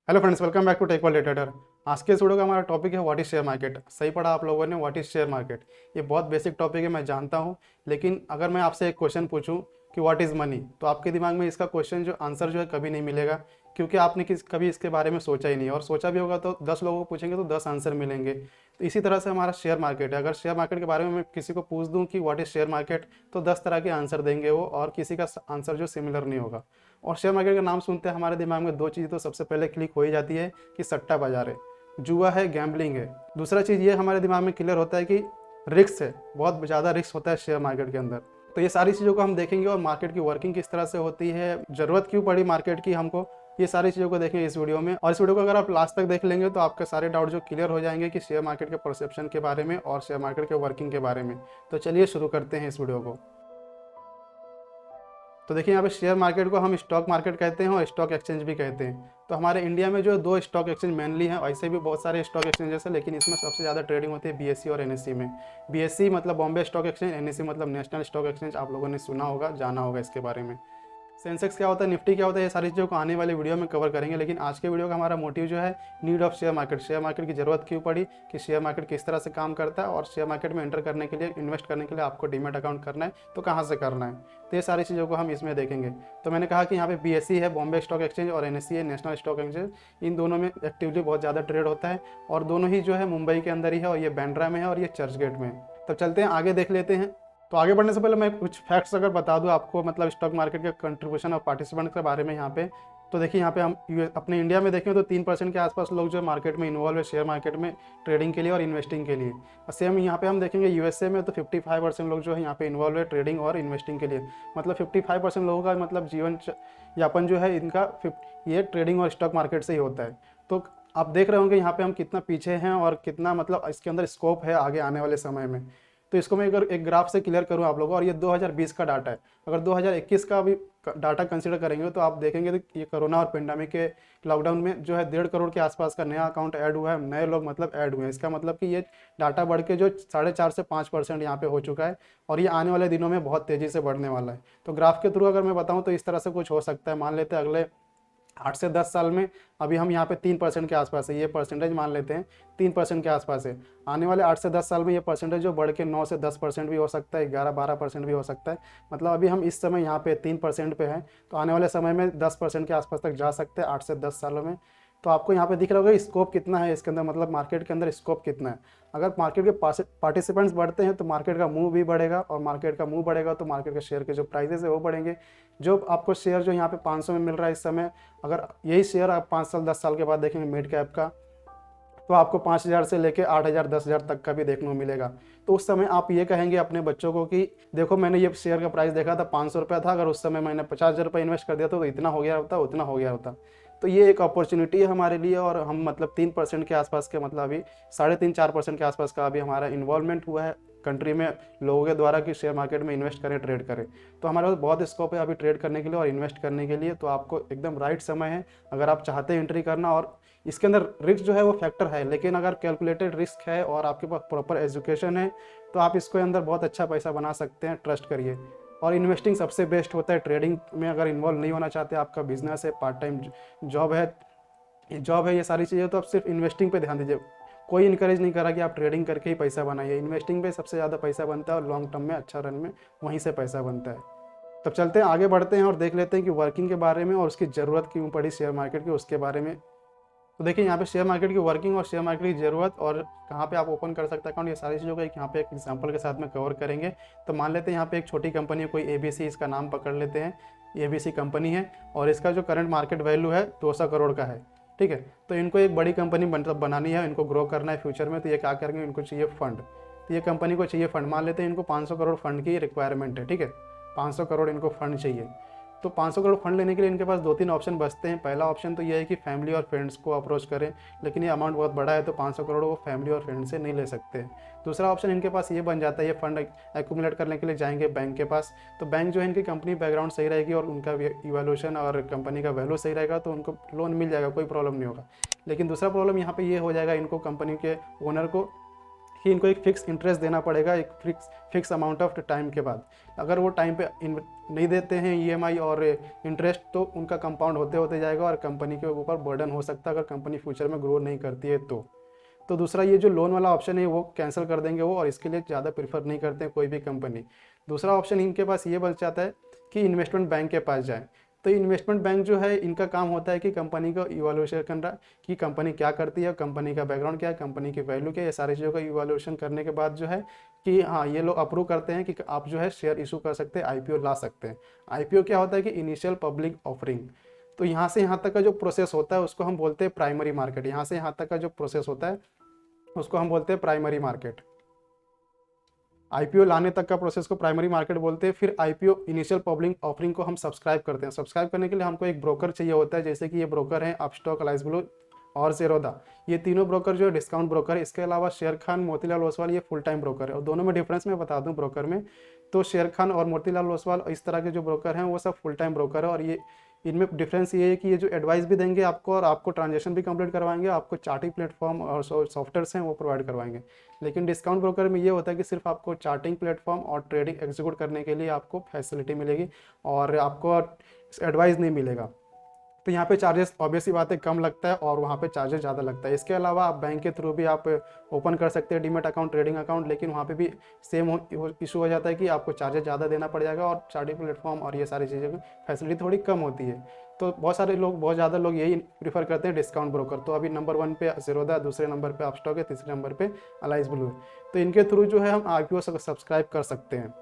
Hello friends, welcome back to tech world trader. आज के इस वीडियो का हमारा टॉपिक है व्हाट इज शेयर मार्केट। सही पढ़ा आप लोगों ने, व्हाट इज शेयर मार्केट। ये बहुत बेसिक टॉपिक है, मैं जानता हूँ। लेकिन अगर मैं आपसे एक क्वेश्चन पूछूं कि व्हाट इज़ मनी, तो आपके दिमाग में इसका क्वेश्चन जो आंसर जो है कभी नहीं मिलेगा, क्योंकि आपने कभी इसके बारे में सोचा ही नहीं, और सोचा भी होगा तो 10 लोगों को पूछेंगे तो 10 आंसर मिलेंगे। तो इसी तरह से हमारा शेयर मार्केट है। अगर शेयर मार्केट के बारे में मैं किसी को पूछ दूं कि व्हाट इज शेयर मार्केट, तो 10 तरह के आंसर देंगे वो, और किसी का आंसर जो सिमिलर नहीं होगा। और शेयर मार्केट का नाम सुनते हैं हमारे दिमाग में दो चीज़ तो सबसे पहले क्लिक हो ही जाती है कि सट्टा बाजार है, जुआ है, गैम्बलिंग है। दूसरा चीज़ ये हमारे दिमाग में क्लियर होता है कि रिस्क है, बहुत ज़्यादा रिस्क होता है शेयर मार्केट के अंदर। तो ये सारी चीज़ों को हम देखेंगे, और मार्केट की वर्किंग किस तरह से होती है, ज़रूरत क्यों पड़ी मार्केट की हमको, ये सारी चीज़ों को देखेंगे इस वीडियो में। और इस वीडियो को अगर आप लास्ट तक देख लेंगे तो आपके सारे डाउट जो क्लियर हो जाएंगे कि शेयर मार्केट के परसेप्शन के बारे में और शेयर मार्केट के वर्किंग के बारे में। तो चलिए शुरू करते हैं इस वीडियो को। तो देखिए, यहाँ पे शेयर मार्केट को हम स्टॉक मार्केट कहते हैं और स्टॉक एक्सचेंज भी कहते हैं। तो हमारे इंडिया में जो दो स्टॉक एक्सचेंज मेनली हैं, ऐसे भी बहुत सारे स्टॉक एक्सचेंजेस हैं, लेकिन इसमें सबसे ज़्यादा ट्रेडिंग होती है बीएसई और एनएसई में। बीएसई मतलब बॉम्बे स्टॉक एक्सचेंज, एनएसई मतलब नेशनल स्टॉक एक्सचेंज। आप लोगों ने सुना होगा, जाना होगा इसके बारे में। सेंसेक्स क्या होता है, निफ्टी क्या होता है, ये सारी चीज़ों को आने वाले वीडियो में कवर करेंगे। लेकिन आज के वीडियो का हमारा मोटिव जो है, need of share market. Share market की ज़रूरत क्यों पड़ी, कि शेयर मार्केट किस तरह से काम करता है, और शेयर मार्केट में एंटर करने के लिए, इन्वेस्ट करने के लिए आपको डीमैट अकाउंट करना है तो कहाँ से करना है। तो ये सारी चीज़ों को हम इसमें देखेंगे। तो मैंने कहा कि यहाँ पे बीएसई है, बॉम्बे स्टॉक एक्सचेंज, और एनएसई है, नेशनल स्टॉक एक्सचेंज। इन दोनों में एक्टिवली बहुत ज़्यादा ट्रेड होता है, और दोनों ही जो है मुंबई के अंदर ही है, और ये बांद्रा में है और ये चर्चगेट में है। तो चलते हैं आगे, देख लेते हैं। तो आगे बढ़ने से पहले मैं कुछ फैक्ट्स अगर बता दूं आपको, मतलब स्टॉक मार्केट के कंट्रीब्यूशन और पार्टिसिपेंट के बारे में यहाँ पे। तो देखिए, यहाँ पे हम अपने इंडिया में देखें तो 3% के आसपास लोग जो मार्केट में इन्वॉल्व है, शेयर मार्केट में ट्रेडिंग के लिए और इन्वेस्टिंग के लिए। और सेम यहाँ पे हम देखेंगे यूएसए में तो 55% लोग जो है यहाँ पे इन्वॉल्व है ट्रेडिंग और इन्वेस्टिंग के लिए। मतलब 55% लोगों का मतलब जीवन यापन जो है इनका ये ट्रेडिंग और स्टॉक मार्केट से ही होता है। तो आप देख रहे होंगे यहाँ पे हम कितना पीछे हैं, और कितना मतलब इसके अंदर स्कोप है आगे आने वाले समय में। तो इसको मैं अगर एक ग्राफ से क्लियर करूं आप लोगों को, और ये 2020 का डाटा है। अगर 2021 का भी डाटा कंसीडर करेंगे तो आप देखेंगे तो ये कोरोना और पेंडेमिक के लॉकडाउन में जो है 1.5 करोड़ के आसपास का नया अकाउंट ऐड हुआ है, नए लोग मतलब ऐड हुए हैं। इसका मतलब कि ये डाटा बढ़ के जो 4.5 से 5% यहाँ पे हो चुका है, और ये आने वाले दिनों में बहुत तेज़ी से बढ़ने वाला है। तो ग्राफ के थ्रू अगर मैं बताऊँ तो इस तरह से कुछ हो सकता है। मान लेते हैं अगले 8 से 10 साल में, अभी हम यहाँ पे 3% के आसपास है, ये परसेंटेज मान लेते हैं 3% के आसपास है। आने वाले 8 से 10 साल में ये परसेंटेज जो बढ़ के 9 से 10% भी हो सकता है, 11-12% भी हो सकता है। मतलब अभी हम इस समय यहाँ पे 3% पे हैं, तो आने वाले समय में 10% के आसपास तक जा सकते हैं 8 से 10 सालों में। तो आपको यहाँ पे दिख रहा होगा स्कोप कितना है इसके अंदर, मतलब मार्केट के अंदर स्कोप कितना है। अगर मार्केट के पार्टिसिपेंट्स बढ़ते हैं तो मार्केट का मूव भी बढ़ेगा, और मार्केट का मूव बढ़ेगा तो मार्केट के शेयर के जो प्राइजेस है वो बढ़ेंगे। जो आपको शेयर जो यहाँ पे 500 में मिल रहा है इस समय, अगर यही शेयर आप 5 साल 10 साल के बाद देखेंगे मिड कैप का, तो आपको 5,000 से लेके 8,000 10,000 तक का भी देखने को मिलेगा। तो उस समय आप ये कहेंगे अपने बच्चों को कि देखो, मैंने ये शेयर का प्राइस देखा था 500 रुपया था, अगर उस समय मैंने 50,000 रुपये इन्वेस्ट कर दिया तो इतना हो गया होता, उतना हो गया होता। तो ये एक अपॉर्चुनिटी है हमारे लिए, और हम मतलब 3% के आसपास के, मतलब अभी 3.5-4% के आसपास का अभी हमारा इन्वॉल्वमेंट हुआ है कंट्री में लोगों के द्वारा कि शेयर मार्केट में इन्वेस्ट करें, ट्रेड करें। तो हमारे पास बहुत स्कोप है अभी ट्रेड करने के लिए और इन्वेस्ट करने के लिए। तो आपको एकदम राइट समय है अगर आप चाहते हैं एंट्री करना। और इसके अंदर रिस्क जो है वो फैक्टर है, लेकिन अगर कैलकुलेटेड रिस्क है और आपके पास प्रॉपर एजुकेशन है तो आप इसके अंदर बहुत अच्छा पैसा बना सकते हैं, ट्रस्ट करिए। और इन्वेस्टिंग सबसे बेस्ट होता है। ट्रेडिंग में अगर इन्वॉल्व नहीं होना चाहते, आपका बिजनेस है, पार्ट टाइम जॉब है ये सारी चीज़ें, तो आप सिर्फ इन्वेस्टिंग पे ध्यान दीजिए। कोई इनकरेज नहीं करा कि आप ट्रेडिंग करके ही पैसा बनाइए। इन्वेस्टिंग पे सबसे ज़्यादा पैसा बनता है, और लॉन्ग टर्म में अच्छा रन में वहीं से पैसा बनता है। तब चलते हैं आगे बढ़ते हैं और देख लेते हैं कि वर्किंग के बारे में और उसकी ज़रूरत क्यों पड़ी शेयर मार्केट की, उसके बारे में। तो देखिए, यहाँ पे शेयर मार्केट की वर्किंग और शेयर मार्केट की ज़रूरत और कहाँ पे आप ओपन कर सकते हैं अकाउंट, ये सारी चीज़ों का यहाँ पे एक एग्जांपल के साथ में कवर करेंगे। तो मान लेते हैं यहाँ पे एक छोटी कंपनी है, कोई एबीसी, इसका नाम पकड़ लेते हैं। एबीसी कंपनी है, और इसका जो करंट मार्केट वैल्यू है 200 करोड़ का है। ठीक है, तो इनको एक बड़ी कंपनी मतलब बनानी है, इनको ग्रो करना है फ्यूचर में। तो ये क्या करेंगे, इनको चाहिए फंड। तो ये कंपनी को चाहिए फंड, मान लेते हैं इनको 500 करोड़ फंड की रिक्वायरमेंट है। ठीक है, 500 करोड़ इनको फंड चाहिए। तो 500 करोड़ फंड लेने के लिए इनके पास 2-3 ऑप्शन बचते हैं। पहला ऑप्शन तो ये है कि फैमिली और फ्रेंड्स को अप्रोच करें, लेकिन ये अमाउंट बहुत बड़ा है तो 500 करोड़ वो फैमिली और फ्रेंड्स से नहीं ले सकते। दूसरा ऑप्शन इनके पास ये बन जाता है, ये फंड एक्यूमुलेट करने के लिए जाएंगे बैंक के पास। तो बैंक जो है इनकी कंपनी बैकग्राउंड सही रहेगी और उनका इवैल्यूएशन और कंपनी का वैल्यू सही रहेगा, तो उनको लोन मिल जाएगा, कोई प्रॉब्लम नहीं होगा। लेकिन दूसरा प्रॉब्लम यहाँ पे ये हो जाएगा, इनको कंपनी के ओनर को कि इनको एक फिक्स इंटरेस्ट देना पड़ेगा एक फिक्स अमाउंट ऑफ टाइम के बाद। अगर वो टाइम पे नहीं देते हैं ईएमआई और इंटरेस्ट, तो उनका कंपाउंड होते होते जाएगा और कंपनी के ऊपर बर्डन हो सकता है अगर कंपनी फ्यूचर में ग्रो नहीं करती है तो दूसरा ये जो लोन वाला ऑप्शन है वो कैंसिल कर देंगे वो, और इसके लिए ज़्यादा प्रीफर नहीं करते हैं कोई भी कंपनी। दूसरा ऑप्शन इनके पास ये बच जाता है कि इन्वेस्टमेंट बैंक के पास जाए। तो इन्वेस्टमेंट बैंक जो है इनका काम होता है कि कंपनी को इवैल्यूएशन करना कि कंपनी क्या करती है, कंपनी का बैकग्राउंड क्या है, कंपनी की वैल्यू क्या है, ये सारी चीज़ों का इवैल्यूएशन करने के बाद जो है कि हाँ ये लोग अप्रूव करते हैं कि आप जो है शेयर इशू कर सकते हैं, आईपीओ ला सकते हैं। आईपीओ क्या होता है कि इनिशियल पब्लिक ऑफरिंग। तो यहाँ से यहाँ तक का जो प्रोसेस होता है उसको हम बोलते हैं प्राइमरी मार्केट। यहाँ से यहाँ तक का जो प्रोसेस होता है उसको हम बोलते हैं प्राइमरी मार्केट। आईपीओ लाने तक का प्रोसेस को प्राइमरी मार्केट बोलते हैं। फिर आईपीओ इनिशियल पब्लिक ऑफरिंग को हम सब्सक्राइब करते हैं। सब्सक्राइब करने के लिए हमको एक ब्रोकर चाहिए होता है, जैसे कि ये ब्रोकर है अपस्टॉक, अलाइस ब्लू और ज़ेरोधा। ये तीनों ब्रोकर जो है डिस्काउंट ब्रोकर है। इसके अलावा शेर खान, मोतीलाल ओसवाल ये फुल टाइम ब्रोकर है। और दोनों में डिफरेंस मैं बता दूं ब्रोकर में, तो शेर खान और मोतीलाल ओसवाल इस तरह के जो ब्रोकर हैं वो सब फुल टाइम ब्रोकर है। और ये इनमें डिफरेंस ये है कि ये जो एडवाइस भी देंगे आपको और आपको ट्रांजेक्शन भी कंप्लीट करवाएंगे, आपको चार्टिंग प्लेटफॉर्म और सॉफ्टवेयर्स हैं वो प्रोवाइड करवाएंगे। लेकिन डिस्काउंट ब्रोकर में ये होता है कि सिर्फ आपको चार्टिंग प्लेटफॉर्म और ट्रेडिंग एग्जीक्यूट करने के लिए आपको फैसिलिटी मिलेगी और आपको एडवाइस नहीं मिलेगा। तो यहाँ पे चार्जेस ऑब्वियस सी बात है कम लगता है और वहाँ पे चार्जेस ज़्यादा लगता है। इसके अलावा आप बैंक के थ्रू भी आप ओपन कर सकते हैं डीमेट अकाउंट, ट्रेडिंग अकाउंट, लेकिन वहाँ पे भी सेम इशू हो जाता है कि आपको चार्जेस ज़्यादा देना पड़ जाएगा और चार्टिंग प्लेटफॉर्म और ये सारी चीज़ें की फैसिलिटी थोड़ी कम होती है। तो बहुत ज़्यादा लोग यही प्रीफर करते हैं डिस्काउंट ब्रोकर। तो अभी नंबर 1 पे ज़ेरोधा, दूसरे नंबर पे अपस्टॉक है, तीसरे नंबर पे अलाइस ब्लू है। तो इनके थ्रू जो है हम आईपीओ सब्सक्राइब कर सकते हैं।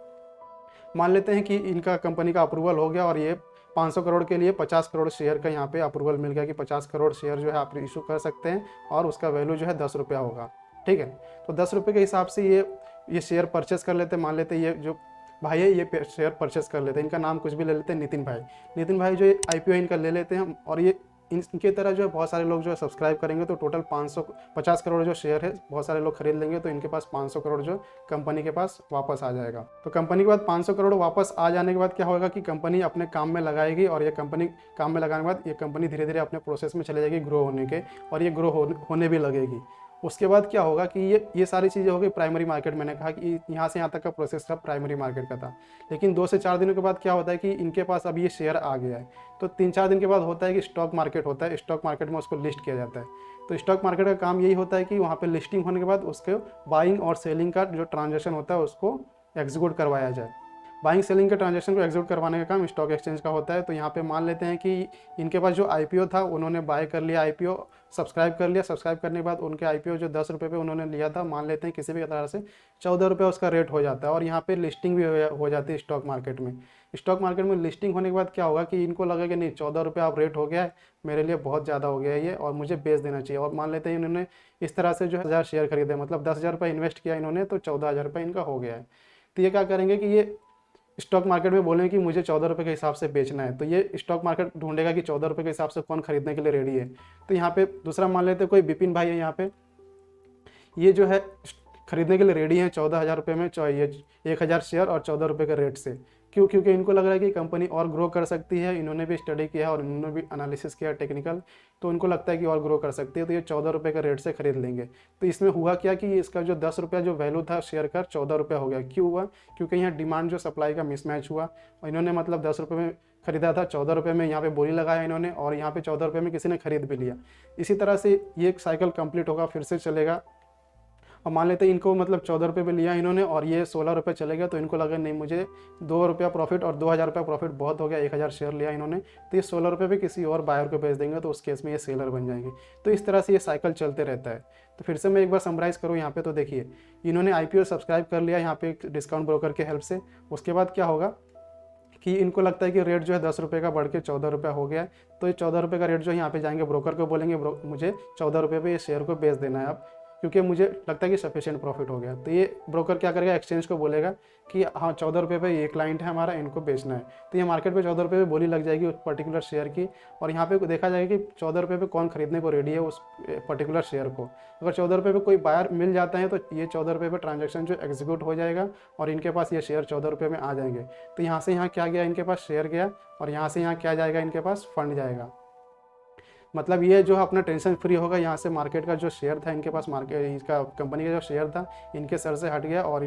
मान लेते हैं कि इनका कंपनी का अप्रूवल हो गया और ये 500 करोड़ के लिए 50 करोड़ शेयर का यहाँ पे अप्रूवल मिल गया कि 50 करोड़ शेयर जो है आप इशू कर सकते हैं और उसका वैल्यू जो है 10 रुपया होगा। ठीक है, तो 10 रुपये के हिसाब से ये शेयर परचेस कर लेते हैं। मान लेते हैं ये जो भाई है ये शेयर परचेस कर लेते हैं। इनका नाम कुछ भी ले लेते हैं, नितिन भाई जो आईपीओ इनका ले लेते हैं। और ये इनके तरह जो है बहुत सारे लोग जो है सब्सक्राइब करेंगे तो टोटल 550 करोड़ जो शेयर है बहुत सारे लोग खरीद लेंगे, तो इनके पास 500 करोड़ जो कंपनी के पास वापस आ जाएगा। तो कंपनी के बाद 500 करोड़ वापस आ जाने के बाद क्या होगा कि कंपनी अपने काम में लगाएगी और ये कंपनी काम में लगाने के बाद ये कंपनी धीरे धीरे अपने प्रोसेस में चले जाएगी ग्रो होने के, और ये ग्रो होने भी लगेगी। उसके बाद क्या होगा कि ये सारी चीज़ें हो गई प्राइमरी मार्केट। मैंने कहा कि यहाँ से यहाँ तक का प्रोसेस था प्राइमरी मार्केट का था। लेकिन 2 से 4 दिनों के बाद क्या होता है कि इनके पास अब ये शेयर आ गया है, तो 3-4 दिन के बाद होता है कि स्टॉक मार्केट होता है। स्टॉक मार्केट में उसको लिस्ट किया जाता है। तो स्टॉक मार्केट का काम यही होता है कि वहाँ पर लिस्टिंग होने के बाद उसके बाइंग और सेलिंग का जो ट्रांजेक्शन होता है उसको एग्जीक्यूट करवाया जाए। बाइंग सेलिंग के ट्रांजेक्शन को एग्जीक्यूट करवाने का काम स्टॉक एक्सचेंज का होता है। तो यहाँ पे मान लेते हैं कि इनके पास जो आईपीओ था उन्होंने बाय कर लिया, आईपीओ सब्सक्राइब कर लिया। सब्सक्राइब करने के बाद उनके आईपीओ जो 10 रुपये पे उन्होंने लिया था, मान लेते हैं किसी भी तरह से 14 रुपये उसका रेट हो जाता है और यहाँ पे लिस्टिंग भी हो जाती है स्टॉक मार्केट में। स्टॉक मार्केट में लिस्टिंग होने के बाद क्या होगा कि इनको लगा कि नहीं 14 रुपये अब रेट हो गया है, मेरे लिए बहुत ज़्यादा हो गया है ये और मुझे बेच देना चाहिए। और मान लेते हैं इन्होंने इस तरह से जो 1000 शेयर खरीदे, मतलब 10,000 रुपये इन्वेस्ट किया इन्होंने, तो 14,000 रुपये इनका हो गया है। तो ये क्या करेंगे कि ये स्टॉक मार्केट में बोलेंगे कि मुझे 14 रुपये के हिसाब से बेचना है, तो ये स्टॉक मार्केट ढूंढेगा कि 14 रुपये के हिसाब से कौन खरीदने के लिए रेडी है। तो यहाँ पे दूसरा मान लेते हैं कोई विपिन भाई है, यहाँ पे ये जो है खरीदने के लिए रेडी है 14,000 रुपये में, ये 1,000 शेयर और 14 रुपये के रेट से। क्यों? क्योंकि इनको लग रहा है कि कंपनी और ग्रो कर सकती है। इन्होंने भी स्टडी किया और इन्होंने भी एनालिसिस किया टेक्निकल, तो इनको लगता है कि और ग्रो कर सकती है, तो ये 14 रुपये के रेट से खरीद लेंगे। तो इसमें हुआ क्या कि इसका जो 10 रुपया जो वैल्यू था शेयर का 14 रुपया हो गया। क्यों हुआ? क्योंकि यहाँ डिमांड जो सप्लाई का मिसमैच हुआ और इन्होंने मतलब 10 रुपये में खरीदा था, 14 रुपये में यहाँ पे बोली लगाया इन्होंने और यहाँ पे 14 रुपये में किसी ने खरीद भी लिया। इसी तरह से ये एक साइकिल कंप्लीट होगा, फिर से चलेगा। और मान लेते हैं इनको मतलब 14 रुपये पे लिया इन्होंने और ये 16 रुपये चलेगा, तो इनको लगा नहीं मुझे 2 रुपया प्रॉफिट और 2,000 रुपया प्रॉफिट बहुत हो गया, 1,000 शेयर लिया इन्होंने, तो ये 16 रुपये पे किसी और बायर को बेच देंगे, तो उस केस में ये सेलर बन जाएंगे। तो इस तरह से ये साइकिल चलते रहता है। तो फिर से मैं एक बार समराइज़ करूँ यहाँ पे, तो देखिए इन्होंने आईपीओ सब्सक्राइब कर लिया यहाँ पे डिस्काउंट ब्रोकर के हेल्प से। उसके बाद क्या होगा कि इनको लगता है कि रेट जो है 10 रुपये का बढ़ के 14 रुपये हो गया, तो ये 14 रुपये का रेट जो है यहाँ पे जाएंगे ब्रोकर को बोलेंगे मुझे 14 रुपये पे ये शेयर को बेच देना है अब, क्योंकि मुझे लगता है कि सफिशिएंट प्रॉफिट हो गया। तो ये ब्रोकर क्या करेगा, एक्सचेंज को बोलेगा कि हाँ 14 रुपये पे ये क्लाइंट है हमारा, इनको बेचना है। तो ये मार्केट पे 14 रुपये पे बोली लग जाएगी उस पर्टिकुलर शेयर की, और यहाँ पे देखा जाएगा कि 14 रुपये पे कौन खरीदने को रेडी है उस पर्टिकुलर शेयर को। अगर 14 रुपये पे कोई बायर मिल जाता है तो ये 14 रुपये पे ट्रांजेक्शन जो एग्जीक्यूट हो जाएगा और इनके पास ये शेयर 14 रुपये में आ जाएंगे। तो यहाँ से यहाँ क्या गया, इनके पास शेयर गया, और यहाँ से यहाँ क्या जाएगा, इनके पास फंड जाएगा। मतलब ये जो है अपना टेंशन फ्री होगा, यहाँ से मार्केट का जो शेयर था इनके पास, मार्केट इसका कंपनी का जो शेयर था इनके सर से हट गया और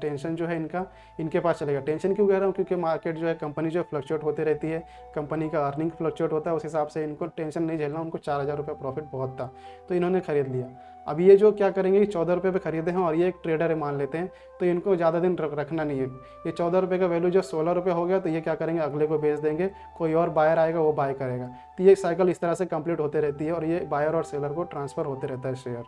टेंशन जो है इनका इनके पास चलेगा। टेंशन क्यों कह रहा हूँ, क्योंकि मार्केट जो है कंपनी जो फ्लक्चुएट होती रहती है, कंपनी का अर्निंग फ्लक्चुएट होता है, उस हिसाब से इनको टेंशन नहीं झेलना। उनको 4,000 रुपये प्रॉफिट बहुत था तो इन्होंने खरीद लिया। अब ये जो क्या करेंगे कि 14 रुपये पे खरीदे हैं और ये एक ट्रेडर है मान लेते हैं, तो इनको ज़्यादा दिन रखना नहीं है। ये 14 रुपये का वैल्यू जो 16 रुपये हो गया तो ये क्या करेंगे, अगले को बेच देंगे, कोई और बायर आएगा वो बाय करेगा। तो ये साइकिल इस तरह से कंप्लीट होते रहती है और ये बायर और सेलर को ट्रांसफ़र होते रहता है शेयर।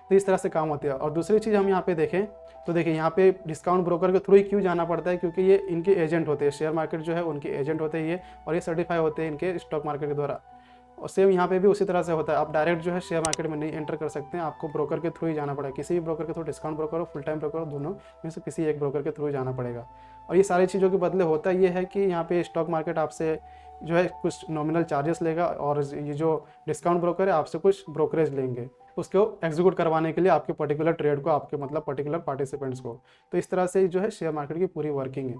तो इस तरह से काम होती है। और दूसरी चीज़ हम यहाँ पे देखें तो देखिए यहाँ पे डिस्काउंट ब्रोकर के थ्रू ही क्यों जाना पड़ता है, क्योंकि ये इनके एजेंट होते हैं, शेयर मार्केट जो है उनके एजेंट होते हैं ये, और ये सर्टिफाई होते हैं इनके स्टॉक मार्केट के द्वारा। और सेम यहाँ पे भी उसी तरह से होता है। आप डायरेक्ट जो है शेयर मार्केट में नहीं एंटर कर सकते हैं, आपको ब्रोकर के थ्रू ही जाना पड़ेगा। किसी भी ब्रोकर के थ्रू, डिस्काउंट ब्रोकर हो, फुल टाइम ब्रोकर हो, दोनों में से किसी एक ब्रोकर के थ्रू जाना पड़ेगा। और ये सारी चीज़ों के बदले होता ये है कि यहाँ पे स्टॉक मार्केट आपसे जो है कुछ नॉमिनल चार्जेस लेगा और ये जो डिस्काउंट ब्रोकर है आपसे कुछ ब्रोकरेज लेंगे उसको एग्जीक्यूट करवाने के लिए, आपके पर्टिकुलर ट्रेड को, आपके मतलब पर्टिकुलर पार्टिसिपेंट्स को। तो इस तरह से जो है शेयर मार्केट की पूरी वर्किंग है।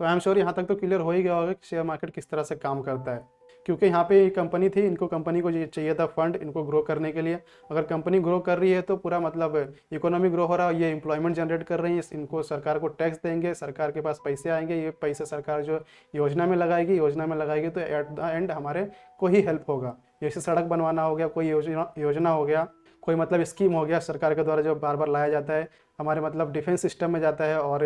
तो आई एम श्योर यहाँ तक तो क्लियर हो ही गया होगा कि शेयर मार्केट किस तरह से काम करता है। क्योंकि यहाँ पे कंपनी थी, इनको कंपनी को ये चाहिए था फंड इनको ग्रो करने के लिए। अगर कंपनी ग्रो कर रही है तो पूरा मतलब इकोनॉमी ग्रो हो रहा है, ये एम्प्लॉयमेंट जनरेट कर रही है, इनको सरकार को टैक्स देंगे, सरकार के पास पैसे आएंगे, ये पैसे सरकार जो योजना में लगाएगी तो एट द एंड हमारे को ही हेल्प होगा। जैसे सड़क बनवाना हो गया, कोई योजना हो गया, कोई मतलब स्कीम हो गया सरकार के द्वारा जो बार बार लाया जाता है, हमारे मतलब डिफेंस सिस्टम में जाता है, और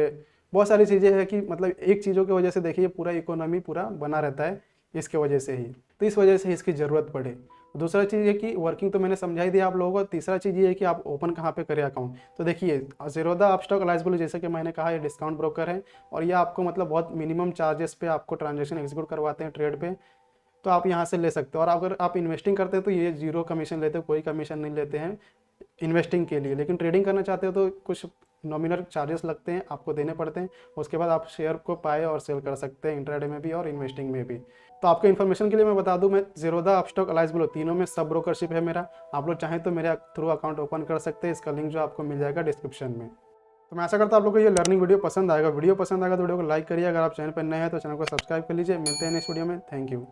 बहुत सारी चीज़ें हैं कि मतलब एक चीज़ों की वजह से देखिए पूरा इकोनॉमी पूरा बना रहता है इसके वजह से ही। तो इस वजह से इसकी ज़रूरत पड़े। दूसरा चीज़ है कि वर्किंग तो मैंने समझा ही दिया आप लोगों को। तीसरा चीज़ ये है कि आप ओपन कहाँ पे करें अकाउंट। तो देखिए ज़ीरोधा अपस्टॉक अलाइजेबल, जैसे कि मैंने कहा, ये डिस्काउंट ब्रोकर है और ये आपको मतलब बहुत मिनिमम चार्जेस पे आपको ट्रांजेक्शन एग्जीक्यूट करवाते हैं ट्रेड पे, तो आप यहाँ से ले सकते हो। और अगर आप इन्वेस्टिंग करते हैं तो ये 0 कमीशन लेते हो, कोई कमीशन नहीं लेते हैं इन्वेस्टिंग के लिए। लेकिन ट्रेडिंग करना चाहते हो तो कुछ नॉमिनल चार्जेस लगते हैं, आपको देने पड़ते हैं। उसके बाद आप शेयर को बाय और सेल कर सकते हैं इंट्राडे में भी और इन्वेस्टिंग में भी। तो आपके इन्फॉर्मेशन के लिए मैं बता दूं, मैं ज़ीरोधा, अपस्टॉक, अलाइजेबल तीनों में सब ब्रोकरशिप है मेरा। आप लोग चाहें तो मेरे थ्रू अकाउंट ओपन कर सकते हैं, इसका लिंक जो आपको मिल जाएगा डिस्क्रिप्शन में। तो मैं आशा करता हूं आप लोगों को ये लर्निंग वीडियो पसंद आएगा। वीडियो पसंद आएगा तो वीडियो को लाइक करिए, अगर आप चैनल पर नए हैं तो चैनल को सब्सक्राइब कर लीजिए। मिलते हैं नेक्स्ट वीडियो में। Thank you.